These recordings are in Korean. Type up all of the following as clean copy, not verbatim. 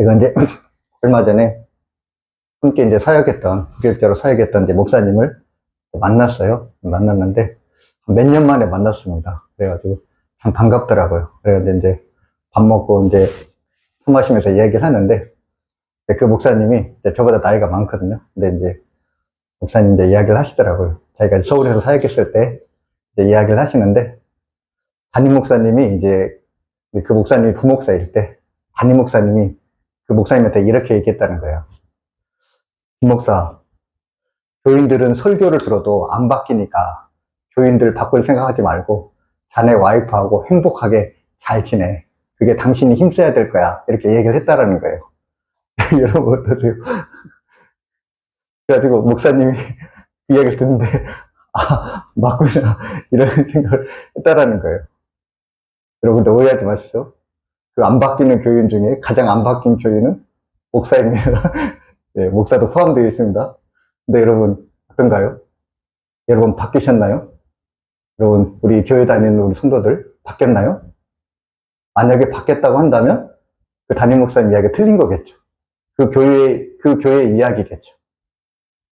제가 이제 얼마 전에 함께 이제 사역했던, 교육자로 사역했던 이제 목사님을 만났어요. 만났는데 몇 년 만에 만났습니다. 그래가지고 참 반갑더라고요. 그래가지고 이제 밥 먹고 이제 술 마시면서 이야기를 하는데 그 목사님이 이제 저보다 나이가 많거든요. 근데 이제 목사님 이제 이야기를 하시더라고요. 자기가 서울에서 사역했을 때 이제 이야기를 하시는데 담임 목사님이 이제 그 목사님이 부목사일 때 담임 목사님이 그 목사님한테 이렇게 얘기했다는 거예요. 부목사, 교인들은 설교를 들어도 안 바뀌니까 교인들 바꿀 생각하지 말고 자네 와이프하고 행복하게 잘 지내. 그게 당신이 힘써야 될 거야. 이렇게 얘기를 했다라는 거예요. 여러분 어떠세요? 그래가지고 목사님이 그 이야기를 듣는데 아 맞구나 이런 생각을 했다라는 거예요. 여러분들 오해하지 마시죠. 그 안 바뀌는 교인 중에 가장 안 바뀐 교인은 목사입니다. 네, 목사도 포함되어 있습니다. 근데 여러분 어떤가요? 여러분 바뀌셨나요? 여러분 우리 교회 다니는 우리 성도들 바뀌었나요? 만약에 바뀌었다고 한다면 그 담임 목사님 이야기가 틀린 거겠죠. 그 교회 이야기겠죠.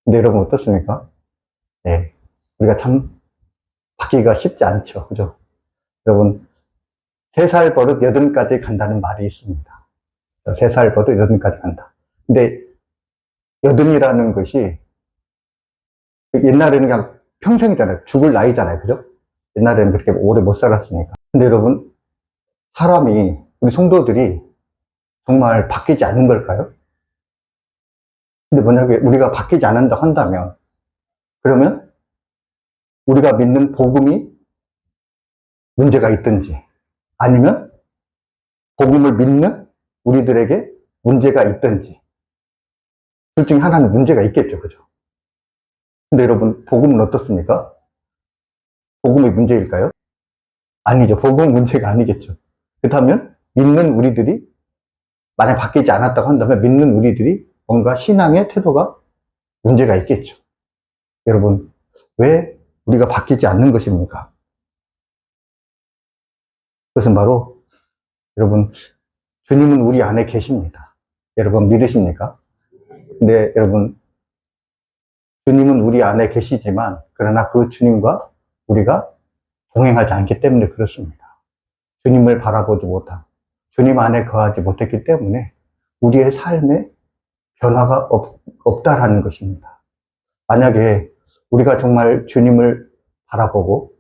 근데 여러분 어떻습니까? 네, 우리가 참 바뀌기가 쉽지 않죠. 그죠? 여러분 3살 버릇 8까지 간다는 말이 있습니다. 3살 버릇 8까지 간다. 근데 8이라는 것이 옛날에는 그냥 평생이잖아요. 죽을 나이잖아요. 그죠? 옛날에는 그렇게 오래 못 살았으니까. 근데 여러분 사람이 우리 성도들이 정말 바뀌지 않는 걸까요? 근데 만약에 우리가 바뀌지 않는다 한다면 그러면 우리가 믿는 복음이 문제가 있든지 아니면 복음을 믿는 우리들에게 문제가 있든지 둘 중에 하나는 문제가 있겠죠. 그죠? 근데 여러분 복음은 어떻습니까? 복음이 문제일까요? 아니죠. 복음은 문제가 아니겠죠. 그렇다면 믿는 우리들이 만약 바뀌지 않았다고 한다면 믿는 우리들이 뭔가 신앙의 태도가 문제가 있겠죠. 여러분 왜 우리가 바뀌지 않는 것입니까? 그것은 바로 여러분 주님은 우리 안에 계십니다. 여러분 믿으십니까? 근데 여러분 주님은 우리 안에 계시지만 그러나 그 주님과 우리가 동행하지 않기 때문에 그렇습니다. 주님을 바라보지 못하고 주님 안에 거하지 못했기 때문에 우리의 삶에 변화가 없다라는 것입니다. 만약에 우리가 정말 주님을 바라보고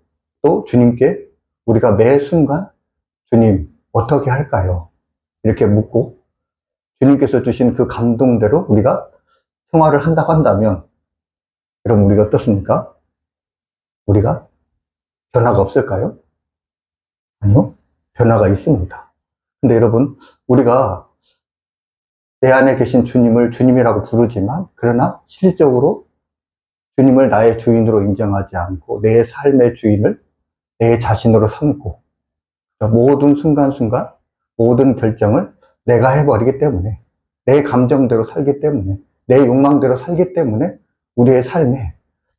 또 주님께 우리가 매 순간 주님 어떻게 할까요? 이렇게 묻고 주님께서 주신 그 감동대로 우리가 생활을 한다고 한다면 여러분 우리가 어떻습니까? 우리가 변화가 없을까요? 아니요. 변화가 있습니다. 근데 여러분 우리가 내 안에 계신 주님을 주님이라고 부르지만 그러나 실질적으로 주님을 나의 주인으로 인정하지 않고 내 삶의 주인을 내 자신으로 삼고 모든 순간순간 모든 결정을 내가 해버리기 때문에 내 감정대로 살기 때문에 내 욕망대로 살기 때문에 우리의 삶에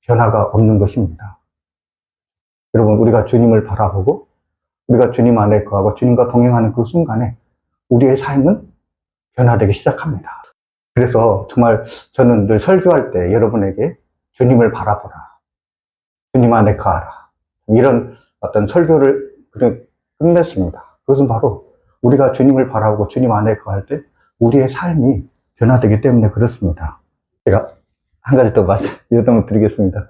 변화가 없는 것입니다. 여러분 우리가 주님을 바라보고 우리가 주님 안에 거하고 주님과 동행하는 그 순간에 우리의 삶은 변화되기 시작합니다. 그래서 정말 저는 늘 설교할 때 여러분에게 주님을 바라보라. 주님 안에 거하라. 이런 어떤 설교를 끝냈습니다. 그것은 바로 우리가 주님을 바라보고 주님 안에 거할 때 우리의 삶이 변화되기 때문에 그렇습니다. 제가 한 가지 또 요점을 드리겠습니다.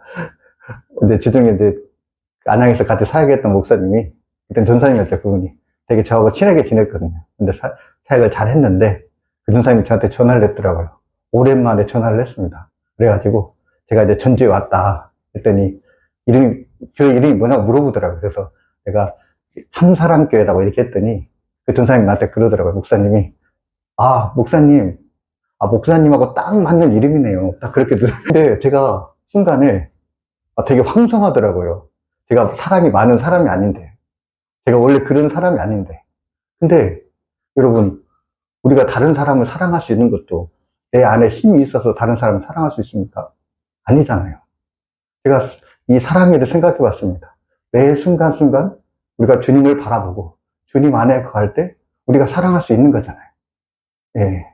근데 주중에 이제 안양에서 같이 사역했던 목사님이 그때 전사님이었죠. 그분이 되게 저하고 친하게 지냈거든요. 근데 사역을 잘 했는데 그 전사님이 저한테 전화를 했더라고요. 오랜만에 전화를 했습니다. 그래가지고 제가 이제 전주에 왔다 했더니 교회 이름이 뭐냐고 물어보더라고요. 그래서 내가 참사랑교회라고 이렇게 했더니 그 전사님이 나한테 그러더라고요. 목사님이 목사님하고 딱 맞는 이름이네요. 딱 그렇게 근데 제가 순간에 되게 황송하더라고요. 제가 사랑이 많은 사람이 아닌데 제가 원래 그런 사람이 아닌데 근데 여러분 우리가 다른 사람을 사랑할 수 있는 것도 내 안에 힘이 있어서 다른 사람을 사랑할 수 있습니까? 아니잖아요. 제가 이 사랑에 대해 생각해 봤습니다. 매 순간순간 우리가 주님을 바라보고 주님 안에 거할 때 우리가 사랑할 수 있는 거잖아요. 예,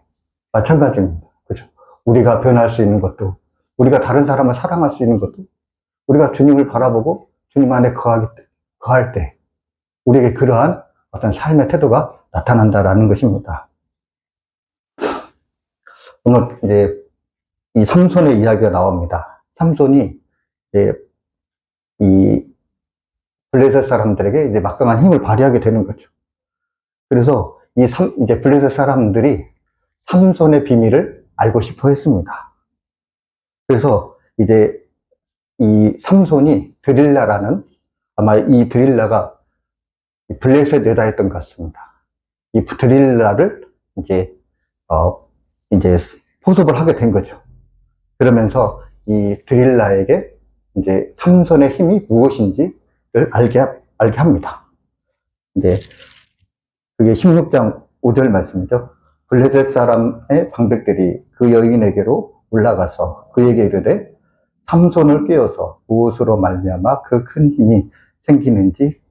마찬가지입니다. 그죠? 우리가 변할 수 있는 것도, 우리가 다른 사람을 사랑할 수 있는 것도, 우리가 주님을 바라보고 주님 안에 거할 때, 우리에게 그러한 어떤 삶의 태도가 나타난다라는 것입니다. 오늘 이제 이 삼손의 이야기가 나옵니다. 삼손이 이제 이 블레셋 사람들에게 이제 막강한 힘을 발휘하게 되는 거죠. 그래서 이제 블레셋 사람들이 삼손의 비밀을 알고 싶어 했습니다. 그래서 이제 이 삼손이 드릴라라는, 아마 이 드릴라가 블레셋 여자였던 것 같습니다. 이 드릴라를 이제 포섭을 하게 된 거죠. 그러면서 이 드릴라에게 이제 삼손의 힘이 무엇인지를 알게 합니다. 이제 그게 16장 5절 말씀이죠. 블레셋 사람의 방백들이 그 여인에게로 올라가서 그에게 이르되 삼손을 꿰어서 무엇으로 말미암아 그 큰 힘이 생기는지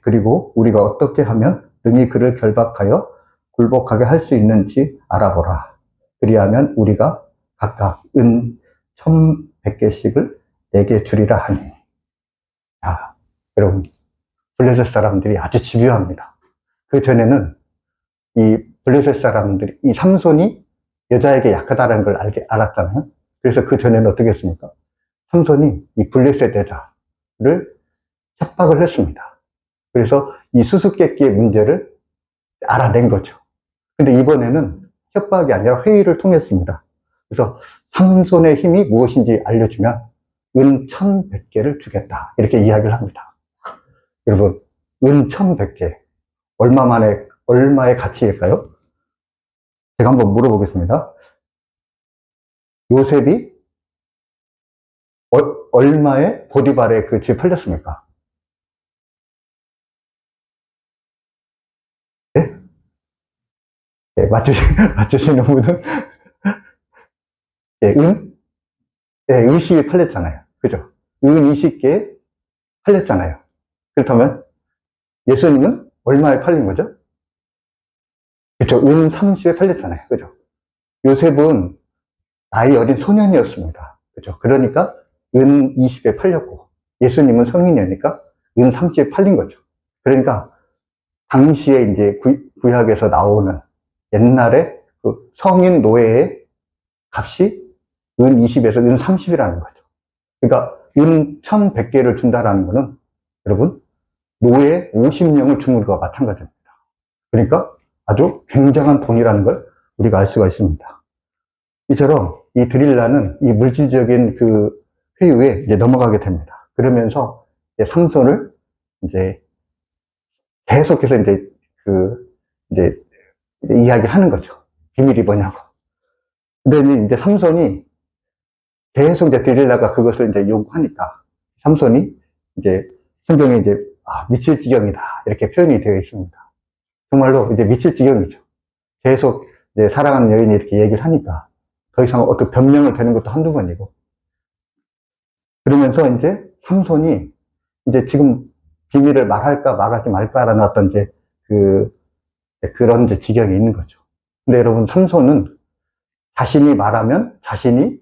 그리고 우리가 어떻게 하면 능히 그를 결박하여 굴복하게 할 수 있는지 알아보라. 그리하면 우리가 각각 은 1,100개씩을 내게 주리라 하니. 아, 여러분, 블레셋 사람들이 아주 집요합니다. 그 전에는 이 블레셋 사람들이, 이 삼손이 여자에게 약하다는 걸 알았잖아요. 그래서 그 전에는 어떻게 했습니까? 삼손이 이 블레셋 여자를 협박을 했습니다. 그래서 이 수수께끼의 문제를 알아낸 거죠. 근데 이번에는 협박이 아니라 회의를 통했습니다. 그래서 삼손의 힘이 무엇인지 알려주면 은 1,100개를 주겠다. 이렇게 이야기를 합니다. 여러분, 은 1,100개. 얼마의 가치일까요? 제가 한번 물어보겠습니다. 요셉이 얼마에 보디발에 그 집에 팔렸습니까? 네? 네, 맞추시는 분은? 네, 네, 의식이 팔렸잖아요. 그죠? 은 20개 팔렸잖아요. 그렇다면 예수님은 얼마에 팔린 거죠? 그죠? 은 30에 팔렸잖아요. 그죠? 요셉은 나이 어린 소년이었습니다. 그죠? 그러니까 은 20에 팔렸고, 예수님은 성인이니까 은 30에 팔린 거죠. 그러니까 당시에 이제 구약에서 나오는 옛날에 그 성인 노예의 값이 은 20에서 은 30이라는 거죠. 그러니까 은 1,100개를 준다라는 거는 여러분 노예 50명을 주는 것과 마찬가지입니다. 그러니까 아주 굉장한 돈이라는 걸 우리가 알 수가 있습니다. 이처럼 이 드릴라는 이 물질적인 그 회유에 이제 넘어가게 됩니다. 그러면서 이제 삼손을 이제 계속해서 이제 이야기를 하는 거죠. 비밀이 뭐냐고. 근데 이제 삼손이 계속 이제 드릴라가 그것을 이제 요구하니까 삼손이 이제 성경에 이제 미칠 지경이다 이렇게 표현이 되어 있습니다. 정말로 이제 미칠 지경이죠. 계속 이제 사랑하는 여인이 이렇게 얘기를 하니까 더 이상 어떤 변명을 되는 것도 한두 번이고, 그러면서 이제 삼손이 이제 지금 비밀을 말할까 말하지 말까라는 어떤 이제 그런 이제 지경이 있는 거죠. 근데 여러분, 삼손은 자신이 말하면 자신이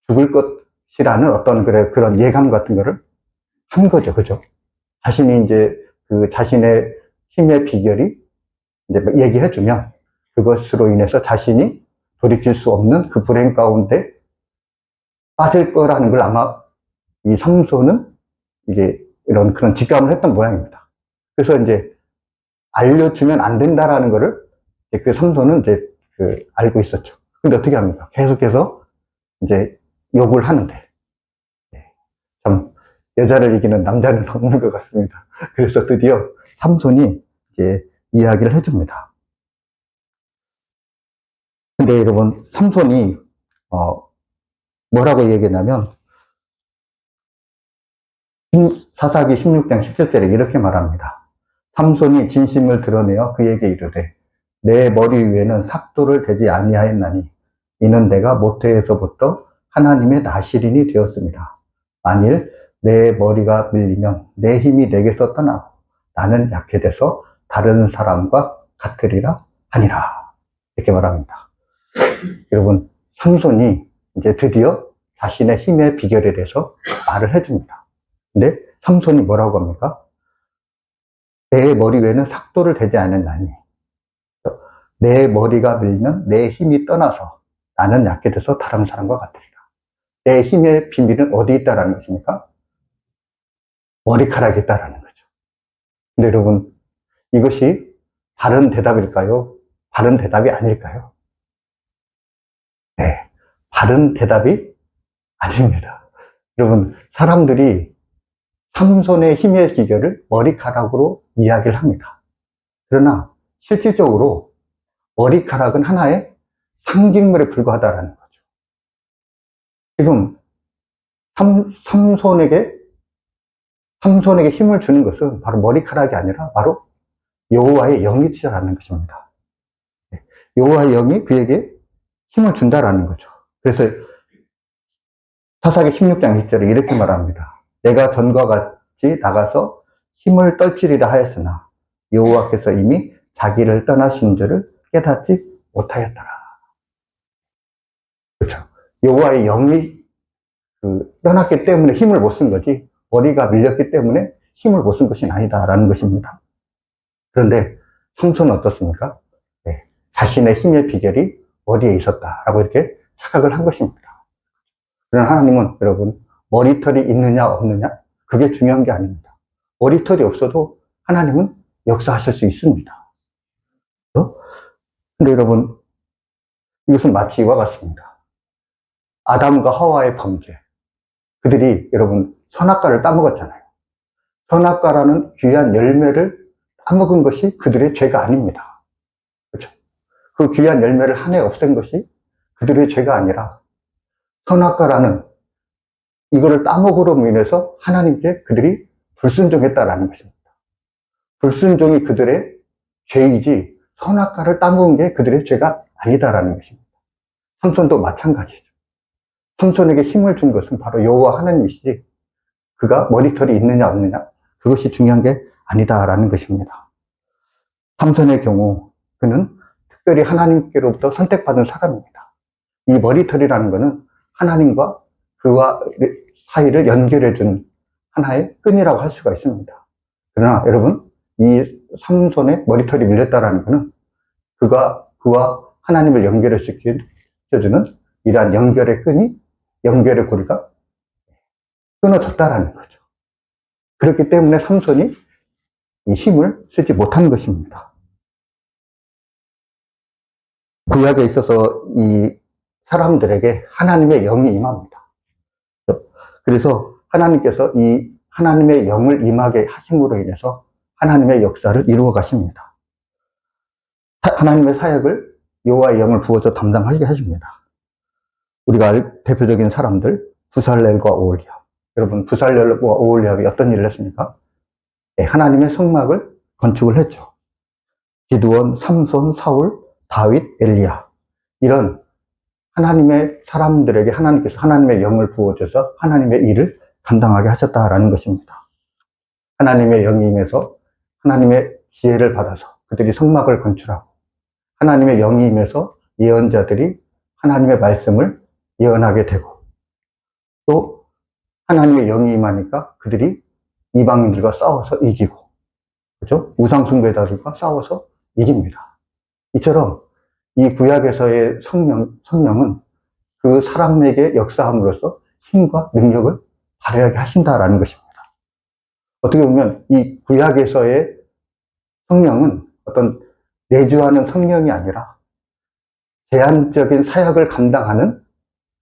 죽을 것이라는 어떤 그런 예감 같은 거를 한 거죠. 그죠? 자신이 이제 그 자신의 힘의 비결이 이제 얘기해주면 그것으로 인해서 자신이 돌이킬 수 없는 그 불행 가운데 빠질 거라는 걸 아마 이 삼손은 이게 이런 그런 직감을 했던 모양입니다. 그래서 이제 알려주면 안 된다라는 거를 그 삼손은 이제 알고 있었죠. 근데 어떻게 합니까? 계속해서 이제 욕을 하는데, 참 여자를 이기는 남자는 없는 것 같습니다. 그래서 드디어 삼손이 이제 이야기를 해줍니다. 근데 여러분, 삼손이 뭐라고 얘기했냐면 사사기 16장 17절에 이렇게 말합니다. 삼손이 진심을 드러내어 그에게 이르되 내 머리 위에는 삭도를 대지 아니하였나니 이는 내가 모태에서부터 하나님의 나시린이 되었습니다. 만일 내 머리가 밀리면 내 힘이 내게서 떠나고 나는 약해져서 다른 사람과 같으리라 하니라. 이렇게 말합니다. 여러분, 삼손이 이제 드디어 자신의 힘의 비결에 대해서 말을 해줍니다. 근데 삼손이 뭐라고 합니까? 내 머리 위에는 삭도를 대지 않았나니 내 머리가 밀면 내 힘이 떠나서 나는 약해져서 다른 사람과 같으리라. 내 힘의 비밀은 어디 있다라는 것입니까? 머리카락에 있다라는 거죠. 근데 여러분, 이것이 바른 대답일까요? 바른 대답이 아닐까요? 네, 바른 대답이 아닙니다. 여러분, 사람들이 삼손의 힘의 비결을 머리카락으로 이야기를 합니다. 그러나 실질적으로 머리카락은 하나의 상징물에 불과하다는 거죠. 지금 삼손에게 힘을 주는 것은 바로 머리카락이 아니라 바로 여호와의 영이라는 것입니다. 여호와의 영이 그에게 힘을 준다라는 거죠. 그래서 사사기 16장 1절에 이렇게 말합니다. 내가 전과 같이 나가서 힘을 떨치리라 하였으나 여호와께서 이미 자기를 떠나신 줄을 깨닫지 못하였더라. 그렇죠. 여호와의 영이 떠났기 때문에 힘을 못 쓴 거지 머리가 밀렸기 때문에 힘을 못 쓴 것이 아니다라는 것입니다. 그런데 삼손은 어떻습니까? 네, 자신의 힘의 비결이 머리에 있었다라고 이렇게 착각을 한 것입니다. 그러나 하나님은 여러분 머리털이 있느냐 없느냐 그게 중요한 게 아닙니다. 머리털이 없어도 하나님은 역사하실 수 있습니다. 그런데 여러분 이것은 마치 이와 같습니다. 아담과 하와의 범죄. 그들이 여러분 선악과를 따먹었잖아요. 선악과라는 귀한 열매를 따먹은 것이 그들의 죄가 아닙니다. 그렇죠? 그 귀한 열매를 한 해 없앤 것이 그들의 죄가 아니라 선악과라는 이거를 따먹으로 인해서 하나님께 그들이 불순종했다라는 것입니다. 불순종이 그들의 죄이지 선악과를 따먹은 게 그들의 죄가 아니다라는 것입니다. 삼손도 마찬가지죠. 삼손에게 힘을 준 것은 바로 여호와 하나님이시지 그가 머리털이 있느냐 없느냐 그것이 중요한 게 아니다라는 것입니다. 삼손의 경우 그는 특별히 하나님께로부터 선택받은 사람입니다. 이 머리털이라는 것은 하나님과 그와 사이를 연결해준 하나의 끈이라고 할 수가 있습니다. 그러나 여러분 이 삼손의 머리털이 밀렸다라는 것은 그와 하나님을 연결시켜주는 이러한 연결의 끈이 연결의 고리가 끊어졌다라는 거죠. 그렇기 때문에 삼손이 이 힘을 쓰지 못한 것입니다. 구약에 있어서 이 사람들에게 하나님의 영이 임합니다. 그래서 하나님께서 이 하나님의 영을 임하게 하심으로 인해서 하나님의 역사를 이루어 가십니다. 하나님의 사역을 여호와의 영을 부어서 담당하게 하십니다. 우리가 알 대표적인 사람들 부살렐과 오홀리압. 여러분 부살렐과 오홀리압이 어떤 일을 했습니까? 네, 하나님의 성막을 건축을 했죠. 기드온, 삼손, 사울, 다윗, 엘리야 이런 하나님의 사람들에게 하나님께서 하나님의 영을 부어줘서 하나님의 일을 감당하게 하셨다라는 것입니다. 하나님의 영이 임해서 하나님의 지혜를 받아서 그들이 성막을 건축하고 하나님의 영이 임해서 예언자들이 하나님의 말씀을 예언하게 되고 또 하나님의 영이 임하니까 그들이 이방인들과 싸워서 이기고 그렇죠? 우상숭배자들과 싸워서 이깁니다. 이처럼 이 구약에서의 성령은 그 사람에게 역사함으로써 힘과 능력을 발휘하게 하신다라는 것입니다. 어떻게 보면 이 구약에서의 성령은 어떤 내주하는 성령이 아니라 제한적인 사역을 감당하는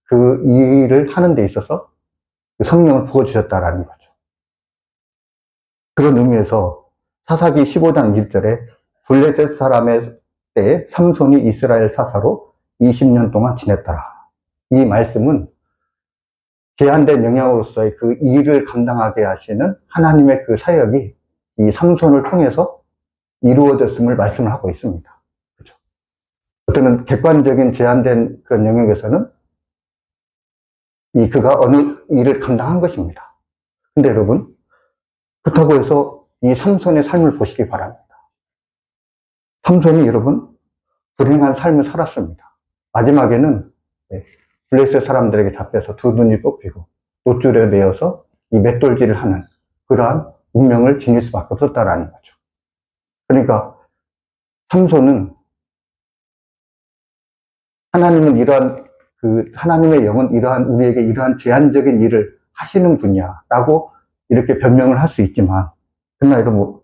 그 일을 하는 데 있어서 그 성령을 부어주셨다라는 거죠. 그런 의미에서 사사기 15장 20절에 블레셋 사람의 때에 삼손이 이스라엘 사사로 20년 동안 지냈더라. 이 말씀은 제한된 영향으로서의 그 일을 감당하게 하시는 하나님의 그 사역이 이 삼손을 통해서 이루어졌음을 말씀을 하고 있습니다. 그렇죠? 어떤 객관적인 제한된 그런 영역에서는 그가 어느 일을 감당한 것입니다. 근데 여러분, 그렇다고 해서 이 삼손의 삶을 보시기 바랍니다. 삼손이 여러분, 불행한 삶을 살았습니다. 마지막에는 블레셋 사람들에게 잡혀서 두 눈이 뽑히고 노줄에 매여서 이 맷돌질을 하는 그러한 운명을 지닐 수밖에 없었다라는 거죠. 그러니까 삼손은 하나님은 하나님의 영은 우리에게 이러한 제한적인 일을 하시는 분이야라고 이렇게 변명을 할 수 있지만, 그러나 여러분,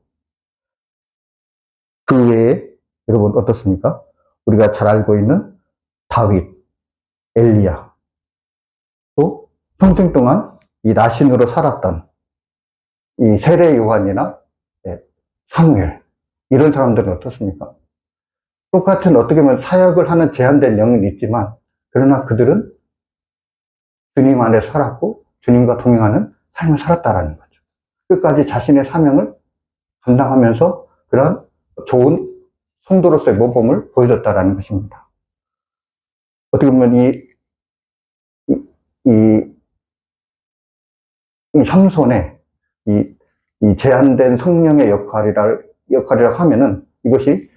그 외에 여러분 어떻습니까? 우리가 잘 알고 있는 다윗, 엘리야, 또 평생 동안 이 나신으로 살았던 이 세례 요한이나 사무엘, 이런 사람들은 어떻습니까? 똑같은 어떻게 보면 사역을 하는 제한된 영은 있지만, 그러나 그들은 주님 안에 살았고 주님과 동행하는 삶을 살았다라는 거죠. 끝까지 자신의 사명을 감당하면서 그런 좋은 성도로서의 모범을 보여줬다라는 것입니다. 어떻게 보면 이 삼손의 이 제한된 성령의 역할이라고 하면은 이것이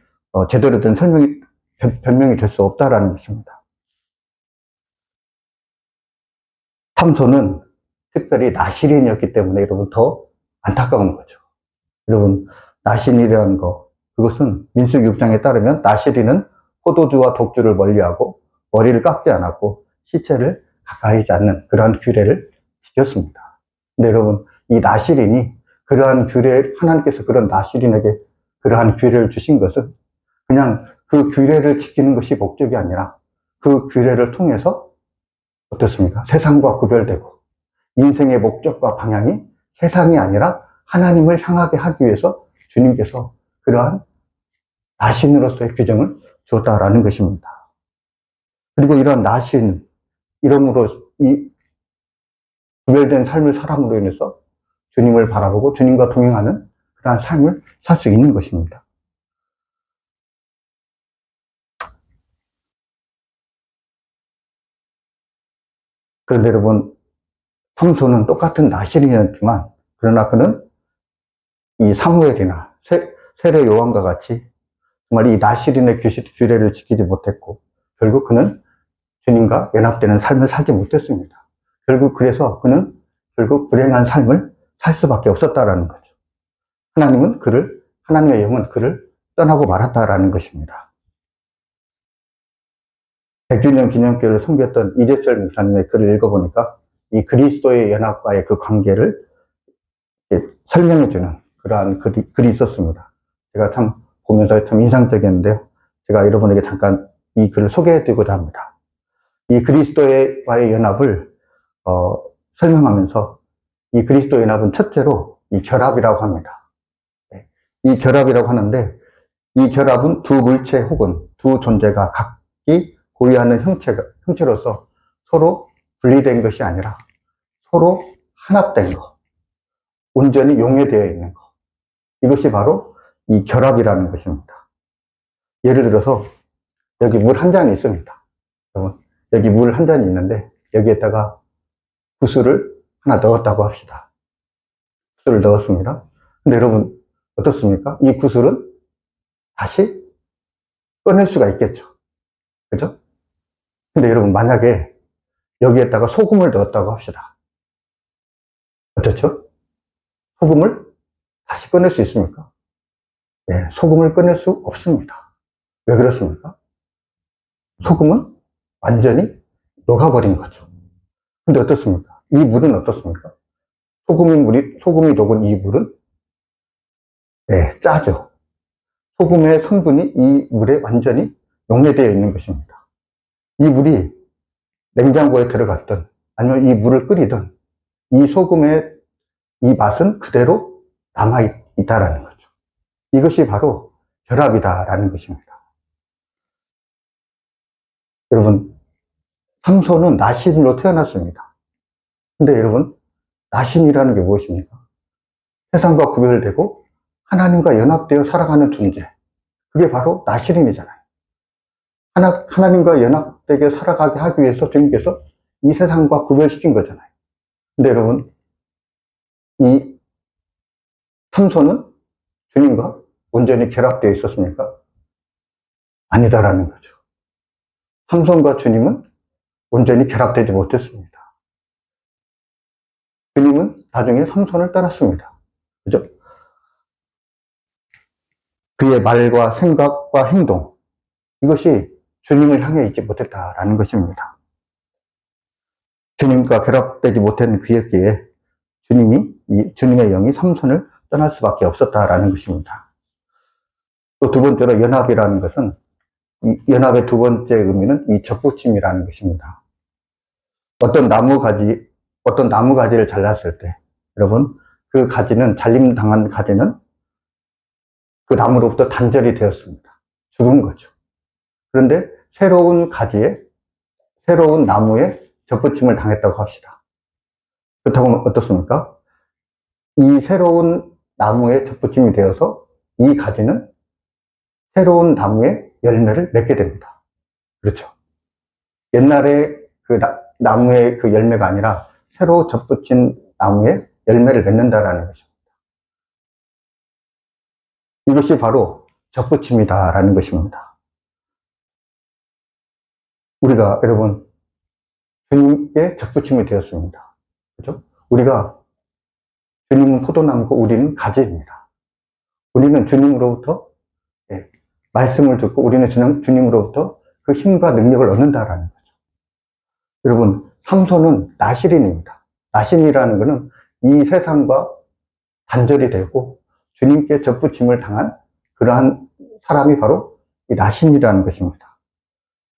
제대로 된 변명이 될 수 없다라는 것입니다. 삼손은 특별히 나실인이었기 때문에 여러분 더 안타까운 거죠. 여러분, 나실인이라는 거, 그것은 민수기 6장에 따르면 나실인은 포도주와 독주를 멀리하고 머리를 깎지 않았고 시체를 가까이 하지 않는 그러한 규례를 지켰습니다. 근데 여러분, 이 나실인이 하나님께서 그런 나실인에게 그러한 규례를 주신 것은 그냥 그 규례를 지키는 것이 목적이 아니라 그 규례를 통해서 어떻습니까? 세상과 구별되고 인생의 목적과 방향이 세상이 아니라 하나님을 향하게 하기 위해서 주님께서 그러한 나신으로서의 규정을 주었다라는 것입니다. 그리고 이러한 나신, 이름으로 이 구별된 삶을 살함으로 인해서 주님을 바라보고 주님과 동행하는 그러한 삶을 살 수 있는 것입니다. 그런데 여러분, 삼손은 똑같은 나신이었지만, 그러나 그는 이 사무엘이나 세례 요한과 같이 정말 이 나실인의 규례를 지키지 못했고, 결국 그는 주님과 연합되는 삶을 살지 못했습니다. 그래서 그는 결국 불행한 삶을 살 수밖에 없었다라는 거죠. 하나님의 영은 그를 떠나고 말았다라는 것입니다. 100주년 기념교회를 섬겼던 이재철 목사님의 글을 읽어보니까 이 그리스도의 연합과의 그 관계를 설명해주는 그러한 글이 있었습니다. 제가 참 보면서 참 인상적이었는데요. 제가 여러분에게 잠깐 이 글을 소개해드리고자 합니다. 이 그리스도와의 연합을 설명하면서 이 그리스도 연합은 첫째로 이 결합이라고 합니다. 이 결합이라고 하는데 이 결합은 두 물체 혹은 두 존재가 각기 고유하는 형체로서 서로 분리된 것이 아니라 서로 하나된 것, 온전히 용해되어 있는 것. 이것이 바로 이 결합이라는 것입니다. 예를 들어서 여기 물 한 잔이 있습니다. 여기 물 한 잔이 있는데 여기에다가 구슬을 하나 넣었다고 합시다. 구슬을 넣었습니다. 근데 여러분 어떻습니까? 이 구슬은 다시 꺼낼 수가 있겠죠. 그죠? 근데 여러분 만약에 여기에다가 소금을 넣었다고 합시다. 어떻죠? 소금을 다시 꺼낼 수 있습니까? 네, 소금을 꺼낼 수 없습니다. 왜 그렇습니까? 소금은 완전히 녹아버린 거죠. 근데 어떻습니까? 이 물은 어떻습니까? 소금이 녹은 이 물은 네, 짜죠. 소금의 성분이 이 물에 완전히溶해되어 있는 것입니다. 이 물이 냉장고에 들어갔든 아니면 이 물을 끓이든 이 소금의 이 맛은 그대로 남아있다라는 거죠. 이것이 바로 결합이다라는 것입니다. 여러분, 삼손은 나신으로 태어났습니다. 근데 여러분, 나신이라는 게 무엇입니까? 세상과 구별되고 하나님과 연합되어 살아가는 존재. 그게 바로 나신이잖아요. 하나님과 연합되게 살아가게 하기 위해서 주님께서 이 세상과 구별시킨 거잖아요. 근데 여러분, 이 삼손은 주님과 온전히 결합되어 있었습니까? 아니다라는 거죠. 삼손과 주님은 온전히 결합되지 못했습니다. 주님은 나중에 삼손을 떠났습니다. 그죠? 그의 말과 생각과 행동, 이것이 주님을 향해 있지 못했다라는 것입니다. 주님과 결합되지 못한 그였기에 주님의 영이 삼손을 떠날 수밖에 없었다라는 것입니다. 또 두 번째로 연합이라는 것은, 이 연합의 두 번째 의미는 이 접붙임이라는 것입니다. 어떤 나무 가지를 잘랐을 때, 여러분, 그 가지는, 잘림당한 가지는 그 나무로부터 단절이 되었습니다. 죽은 거죠. 그런데 새로운 나무에 접붙임을 당했다고 합시다. 그렇다고 하면 어떻습니까? 이 새로운 나무에 접붙임이 되어서 이 가지는 새로운 나무에 열매를 맺게 됩니다. 그렇죠. 옛날에 그 나무의 그 열매가 아니라 새로 접붙인 나무에 열매를 맺는다라는 것입니다. 이것이 바로 접붙임이다라는 것입니다. 우리가 여러분 주님께 접붙임이 되었습니다. 그렇죠? 주님은 포도나무고 우리는 가지입니다. 우리는 주님으로부터 말씀을 듣고 우리는 주님으로부터 그 힘과 능력을 얻는다라는 거죠. 여러분, 삼손은 나실인입니다. 나실이라는 것은 이 세상과 단절이 되고 주님께 접붙임을 당한 그러한 사람이 바로 이 나신이라는 것입니다.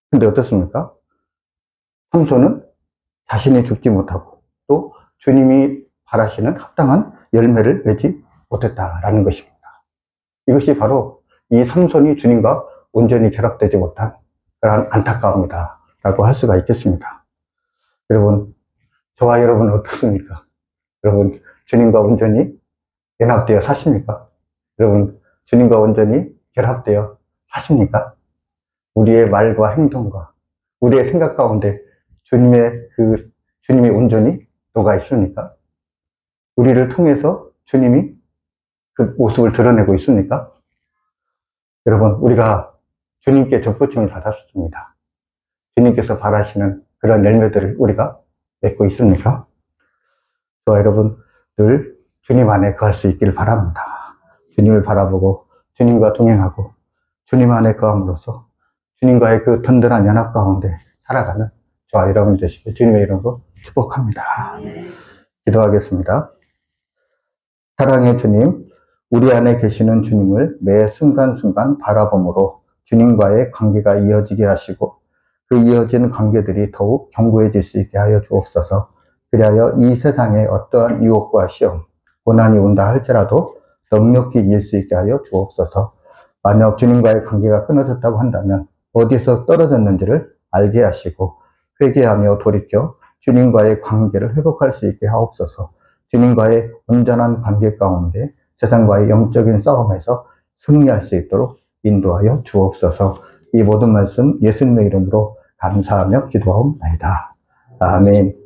근데 어떻습니까? 삼손은 자신이 죽지 못하고 또 주님이 바라시는 합당한 열매를 맺지 못했다라는 것입니다. 이것이 바로 이 삼손이 주님과 온전히 결합되지 못한 그러한 안타까움이다 라고 할 수가 있겠습니다. 여러분, 저와 여러분은 어떻습니까? 여러분, 주님과 온전히 연합되어 사십니까? 여러분, 주님과 온전히 결합되어 사십니까? 우리의 말과 행동과 우리의 생각 가운데 주님이 온전히 녹아 있습니까? 우리를 통해서 주님이 그 모습을 드러내고 있습니까? 여러분, 우리가 주님께 접붙임을 받았습니다. 주님께서 바라시는 그런 열매들을 우리가 맺고 있습니까? 저와 여러분 늘 주님 안에 거할 수 있기를 바랍니다. 주님을 바라보고 주님과 동행하고 주님 안에 거함으로써 주님과의 그 든든한 연합 가운데 살아가는 저와 여러분 되시길 주님의 이름으로 축복합니다. 기도하겠습니다. 사랑의 주님, 우리 안에 계시는 주님을 매 순간순간 바라봄으로 주님과의 관계가 이어지게 하시고 그 이어진 관계들이 더욱 견고해질 수 있게 하여 주옵소서. 그리하여 이 세상에 어떠한 유혹과 시험, 고난이 온다 할지라도 넉넉히 이길 수 있게 하여 주옵소서. 만약 주님과의 관계가 끊어졌다고 한다면 어디서 떨어졌는지를 알게 하시고 회개하며 돌이켜 주님과의 관계를 회복할 수 있게 하옵소서. 주님과의 온전한 관계 가운데 세상과의 영적인 싸움에서 승리할 수 있도록 인도하여 주옵소서. 이 모든 말씀 예수님의 이름으로 감사하며 기도하옵나이다. 아멘.